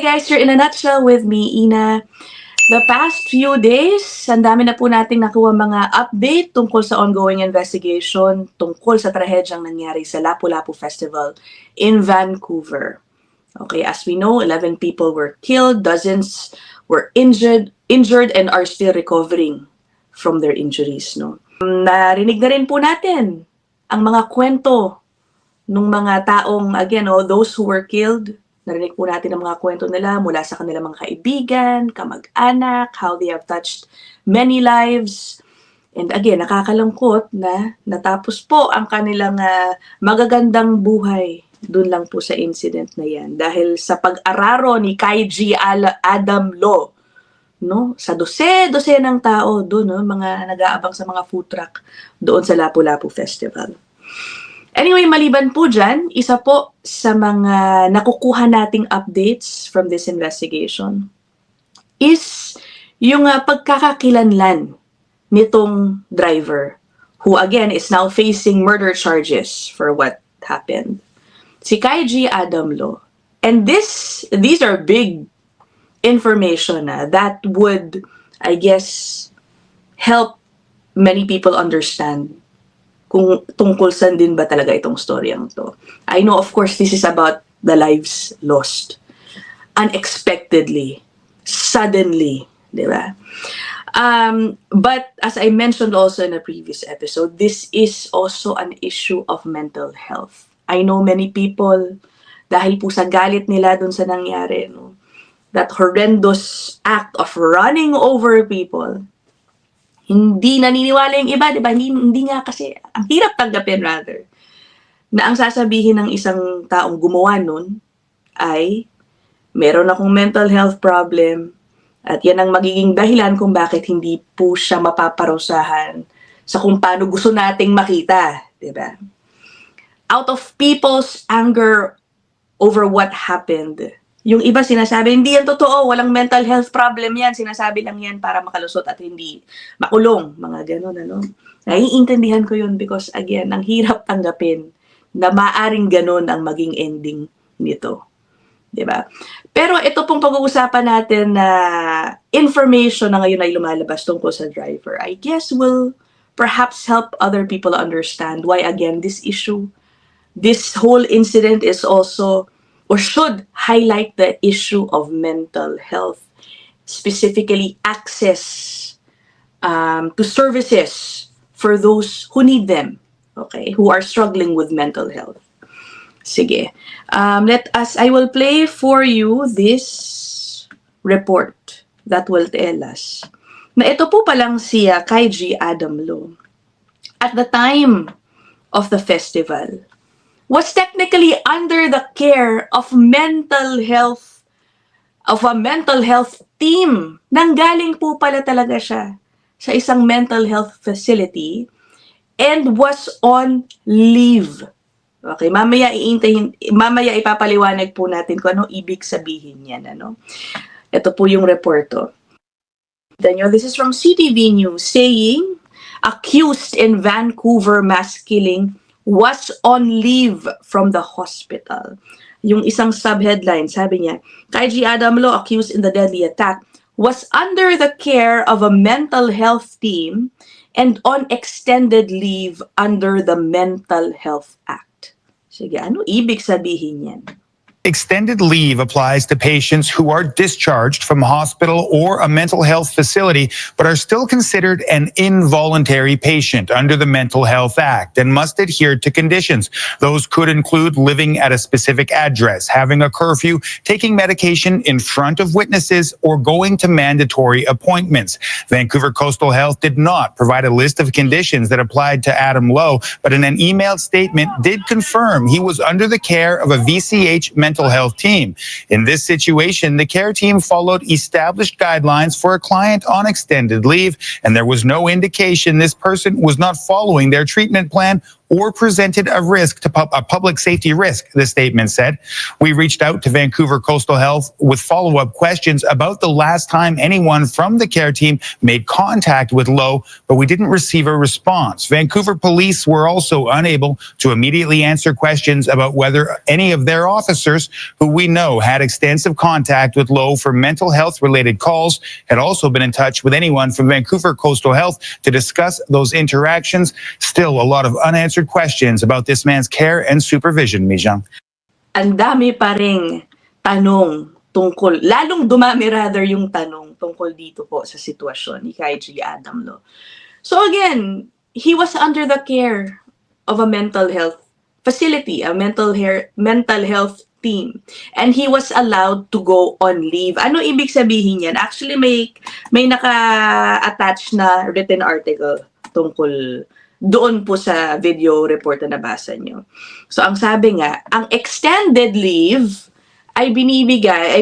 guys, you're in a nutshell with me, Ina. The past few days, ang dami na po nating nakuha mga update tungkol sa ongoing investigation tungkol sa trahedyang nangyari sa Lapu-Lapu Festival in Vancouver. Okay, as we know, 11 people were killed, dozens were injured and are still recovering from their injuries. No? Narinig na rin po natin ang mga kwento ng mga taong, again, those who were killed. Narinig po natin ang mga kwento nila mula sa kanilang mga kaibigan, kamag-anak, how they have touched many lives. And again, nakakalungkot na natapos po ang kanilang magagandang buhay dun lang po sa incident na yan. Dahil sa pag-araro ni KG Adam Lo, no? Sa dose ng tao doon, no? Mga nag-aabang sa mga food truck doon sa Lapu-Lapu Festival. Anyway, maliban po dyan, isa po sa mga nakukuha nating updates from this investigation is yung pagkakakilanlan nitong driver who again is now facing murder charges for what happened. Si KG Adam Lo. And these are big information that would, I guess, help many people understand kung tungkol saan din ba talaga itong storyang to. I know, of course, this is about the lives lost. Unexpectedly. Suddenly. Di ba? But as I mentioned also in a previous episode, this is also an issue of mental health. I know many people, dahil po sa galit nila dun sa nangyari, no, that horrendous act of running over people, hindi naniniwala yung iba, di ba? Hindi nga kasi, ang hirap tanggapin rather, na ang sasabihin ng isang taong gumawa nun ay meron akong mental health problem at yan ang magiging dahilan kung bakit hindi po siya mapaparusahan sa kung paano gusto nating makita, di ba? Out of people's anger over what happened, yung iba sinasabi, hindi yan totoo, walang mental health problem yan, sinasabi lang yan para makalusot at hindi makulong, mga ganun, ano. Naiintindihan ko yun because, again, ang hirap tanggapin na maaring ganun ang maging ending nito. Diba? Pero ito pong pag-uusapan natin na information na ngayon ay lumalabas tungkol sa driver, I guess will perhaps help other people understand why, again, this issue, this whole incident is also or should highlight the issue of mental health, specifically access to services for those who need them, okay, who are struggling with mental health. Sige. I will play for you this report that will tell us na ito po palang si KG Adam Lo at the time of the festival was technically under the care of a mental health team. Nanggaling po pala talaga siya sa isang mental health facility and was on leave. Okay, mamaya ipapaliwanag po natin kung ano ibig sabihin yan, ano. Ito po yung reporto. This is from CTV News saying, accused in Vancouver mass killing was on leave from the hospital. Yung isang subheadline, sabi niya, KG Adam Lo, accused in the deadly attack, was under the care of a mental health team and on extended leave under the Mental Health Act. Sige, ano ibig sabihin yan? Extended leave applies to patients who are discharged from a hospital or a mental health facility, but are still considered an involuntary patient under the Mental Health Act and must adhere to conditions. Those could include living at a specific address, having a curfew, taking medication in front of witnesses, or going to mandatory appointments. Vancouver Coastal Health did not provide a list of conditions that applied to Adam Lo, but in an emailed statement did confirm he was under the care of a VCH mental health team. In this situation, the care team followed established guidelines for a client on extended leave, and there was no indication this person was not following their treatment plan or presented a risk to a public safety risk, the statement said. We reached out to Vancouver Coastal Health with follow-up questions about the last time anyone from the care team made contact with Lowe, but we didn't receive a response. Vancouver police were also unable to immediately answer questions about whether any of their officers, who we know had extensive contact with Lowe for mental health related calls, had also been in touch with anyone from Vancouver Coastal Health to discuss those interactions. Still a lot of unanswered questions about this man's care and supervision, Mijang. Ang dami pa ring tanong tungkol, lalong dumami rather yung tanong tungkol dito po sa sitwasyon ni Kay G. Adam Lowe. So again, he was under the care of a mental health facility, a mental health team. And he was allowed to go on leave. Ano ibig sabihin yan? Actually, may naka-attach na written article tungkol doon po sa video report na nabasa nyo. So, ang sabi nga, ang extended leave ay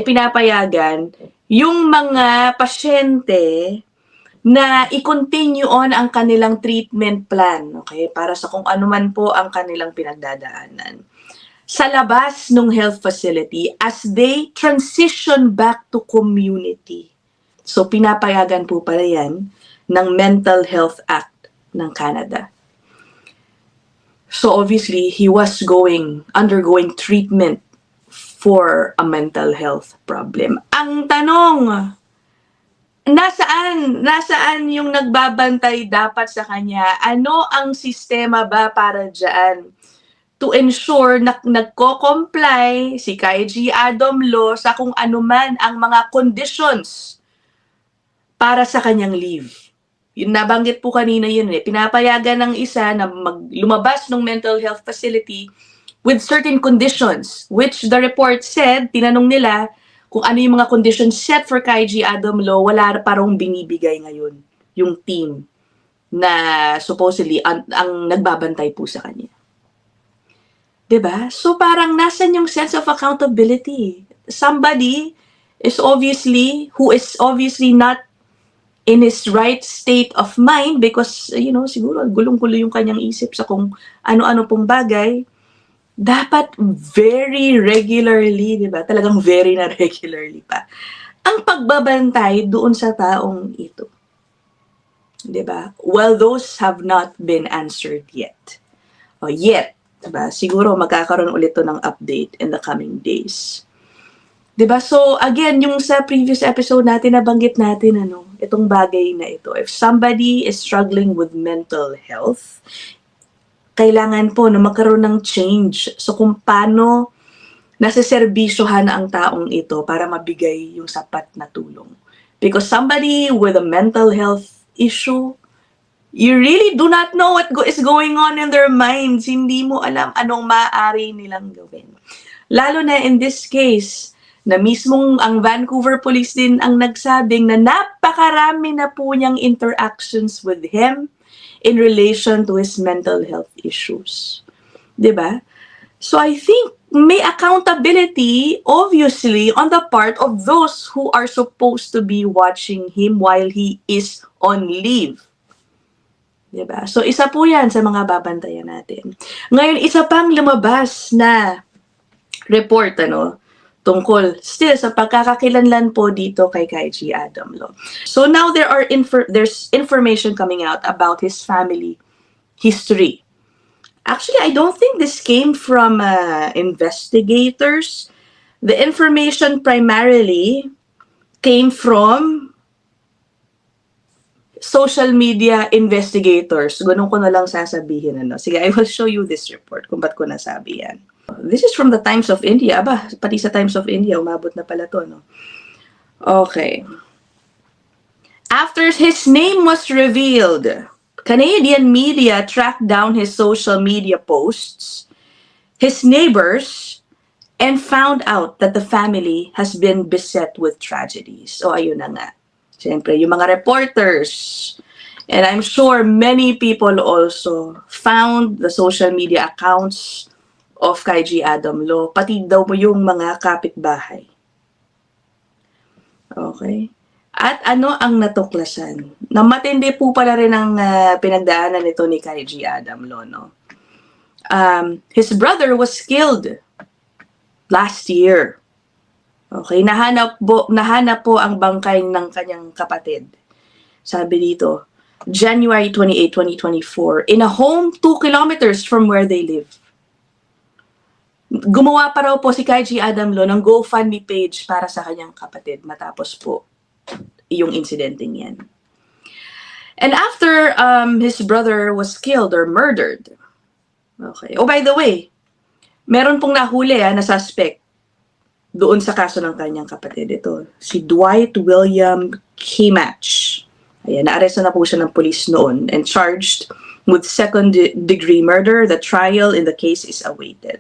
pinapayagan yung mga pasyente na i-continue on ang kanilang treatment plan, okay? Para sa kung ano man po ang kanilang pinagdadaanan sa labas ng health facility as they transition back to community. So, pinapayagan po pala yan ng Mental Health Act ng Canada. So, obviously, he was undergoing treatment for a mental health problem. Ang tanong, nasaan yung nagbabantay dapat sa kanya? Ano ang sistema ba para dyan to ensure na nagko-comply si Kay G. Adam Lowe sa kung ano man ang mga conditions para sa kanyang leave? Yung nabanggit po kanina yun pinapayagan ng isa na lumabas ng mental health facility with certain conditions, which the report said, tinanong nila kung ano yung mga conditions set for Kay G. Adam Lowe, wala parang binibigay ngayon yung team na supposedly ang nagbabantay po sa kanya. 'Di ba? So parang nasan yung sense of accountability? Somebody who is obviously not in his right state of mind because, siguro gulong-gulo yung kanyang isip sa kung ano-ano pong bagay, dapat very regularly, 'di ba? Talagang very na regularly pa. Ang pagbabantay doon sa taong ito. 'Di ba? Well, those have not been answered yet. Diba? Siguro magkakaroon ulit to ng update in the coming days. Diba? So, again, yung sa previous episode natin, nabanggit natin, itong bagay na ito. If somebody is struggling with mental health, kailangan po na magkaroon ng change. So, kung paano nasiservisyohan ang taong ito para mabigay yung sapat na tulong. Because somebody with a mental health issue, you really do not know what is going on in their minds. Hindi mo alam anong maaari nilang gawin. Lalo na in this case, na mismong ang Vancouver Police din ang nagsabing na napakarami na po niyang interactions with him in relation to his mental health issues. 'Di ba? So I think may accountability, obviously, on the part of those who are supposed to be watching him while he is on leave. Diba? So, isa po yan sa mga babantayan natin. Ngayon, isa pang lumabas na report, tungkol still sa pagkakakilanlan po dito kay Kay G. Adam Lowe. So, now there's information coming out about his family history. Actually, I don't think this came from investigators. The information primarily came from social media investigators. Ganun ko na lang sasabihin. Sige, I will show you this report kung ba't ko nasabi yan. This is from the Times of India. Pati sa Times of India, umabot na pala to, Okay. After his name was revealed, Canadian media tracked down his social media posts, his neighbors, and found out that the family has been beset with tragedies. So, ayun na nga. Siyempre, yung mga reporters, and I'm sure many people also found the social media accounts of Kay G. Adam Lowe, pati daw yung mga kapitbahay. Okay? At ano ang natuklasan? Na matindi po pala rin ang pinagdaanan nito ni Kay G. Adam Lowe, His brother was killed last year. Okay, nahanap po ang bangkay ng kanyang kapatid. Sabi dito, January 28, 2024, in a home 2 kilometers from where they live. Gumawa pa raw po si Kaiji Adam Lo ng GoFundMe page para sa kanyang kapatid matapos po yung insidente niyan. And after his brother was killed or murdered, okay. Oh, by the way, meron pong nahuli na suspect doon sa kaso ng kanyang kapatid. Ito, si Dwight William Kimach. Ayan, naaresto na po siya ng police noon and charged with second-degree murder. The trial in the case is awaited.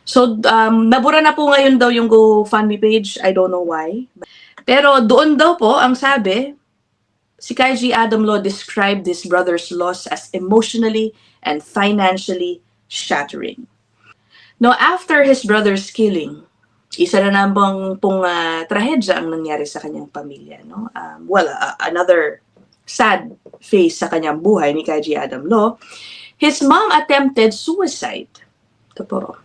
So, nabura na po ngayon daw yung GoFundMe page. I don't know why. Pero doon daw po, ang sabi, si Kaiji Adam Lo described his brother's loss as emotionally and financially shattering. Now, after his brother's killing, isa na nambang pong trahedya ang nangyari sa kanyang pamilya. No? Another sad phase sa kanyang buhay ni Kaiji Adam Lo. His mom attempted suicide. Ito po.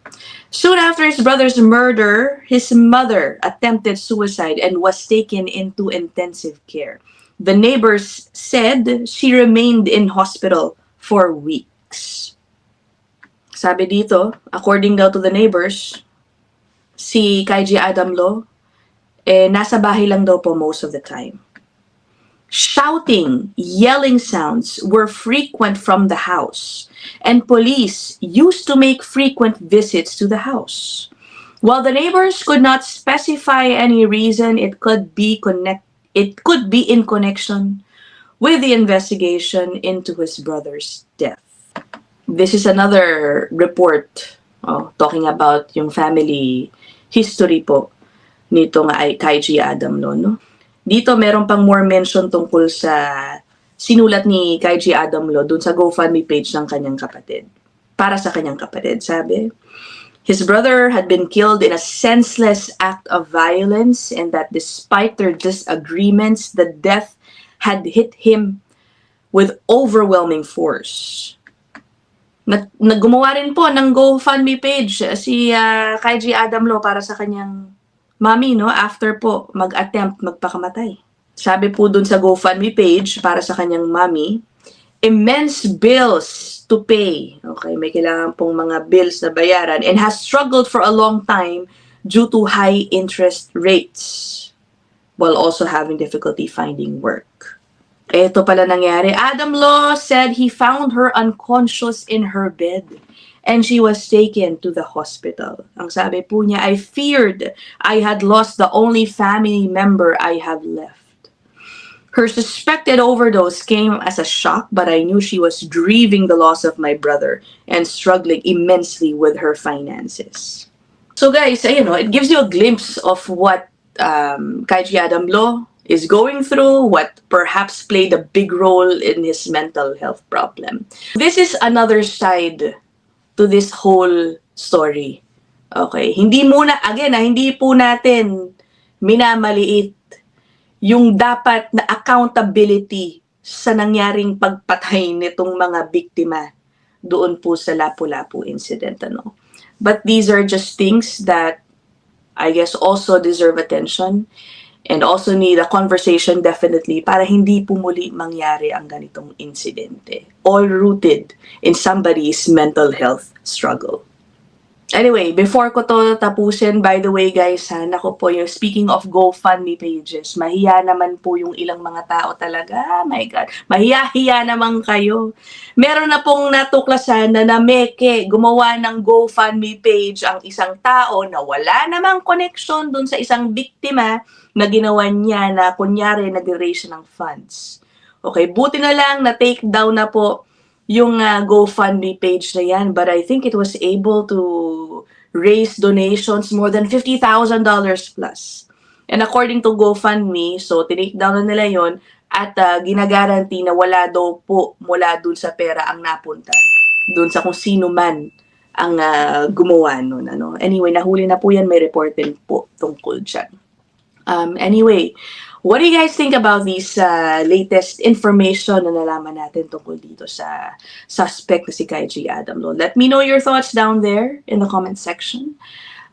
Soon after his brother's murder, his mother attempted suicide and was taken into intensive care. The neighbors said she remained in hospital for weeks. Sabi dito, according daw to the neighbors, si Kaiji Adam Lo, nasa bahay lang daw po most of the time. Shouting, yelling sounds were frequent from the house, and police used to make frequent visits to the house. While the neighbors could not specify any reason, it could be in connection with the investigation into his brother's death. This is another report talking about yung family history po nito nga ay Kaiji Adam Lo. No? Dito meron pang more mention tungkol sa sinulat ni Kaiji Adam Lo dun sa GoFundMe page ng kanyang kapatid. Para sa kanyang kapatid, sabi, his brother had been killed in a senseless act of violence and that despite their disagreements, the death had hit him with overwhelming force. Naggumawa rin po ng GoFundMe page si Kaiji Adam Lo para sa kanyang mami, no? After po mag-attempt magpakamatay. Sabi po dun sa GoFundMe page para sa kanyang mami, immense bills to pay. Okay, may kailangan pong mga bills na bayaran and has struggled for a long time due to high interest rates while also having difficulty finding work. Ito pala nangyari. Adam Lo said he found her unconscious in her bed and she was taken to the hospital. Ang sabi po niya, I feared I had lost the only family member I have left. Her suspected overdose came as a shock, but I knew she was grieving the loss of my brother and struggling immensely with her finances. So guys, it gives you a glimpse of what Kaiji Adam Lo is going through, what perhaps played a big role in his mental health problem. This is another side to this whole story. Okay, hindi po natin minamaliit yung dapat na accountability sa nangyaring pagpatay nitong mga biktima doon po sa Lapu-Lapu incident. But these are just things that I guess also deserve attention and also need a conversation definitely para hindi po muli mangyari ang ganitong insidente. All rooted in somebody's mental health struggle. Anyway, before ko to tapusin, by the way guys, nako po yung speaking of GoFundMe pages, mahiya naman po yung ilang mga tao talaga. My God, mahiya-hiya naman kayo. Meron na pong natuklasan na nameke, gumawa ng GoFundMe page ang isang tao na wala namang connection dun sa isang biktima na ginawa niya na kunyari nag-raise ng funds. Okay, buti na lang na take down na po yung GoFundMe page na yan, but I think it was able to raise donations more than $50,000 plus. And according to GoFundMe, so tinake down na nila yon at ginagaranti na wala daw po mula dun sa pera ang napunta dun sa kung sino man ang gumawa nun. Anyway, nahuli na po yan, may report din po tungkol dyan. Anyway, What do you guys think about these latest information na nalaman natin tungkol dito sa suspect na si Kaiji Adam Lo? Let me know your thoughts down there in the comment section.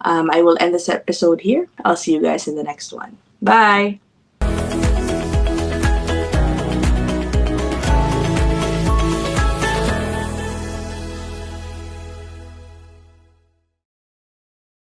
I will end this episode here. I'll see you guys in the next one. Bye!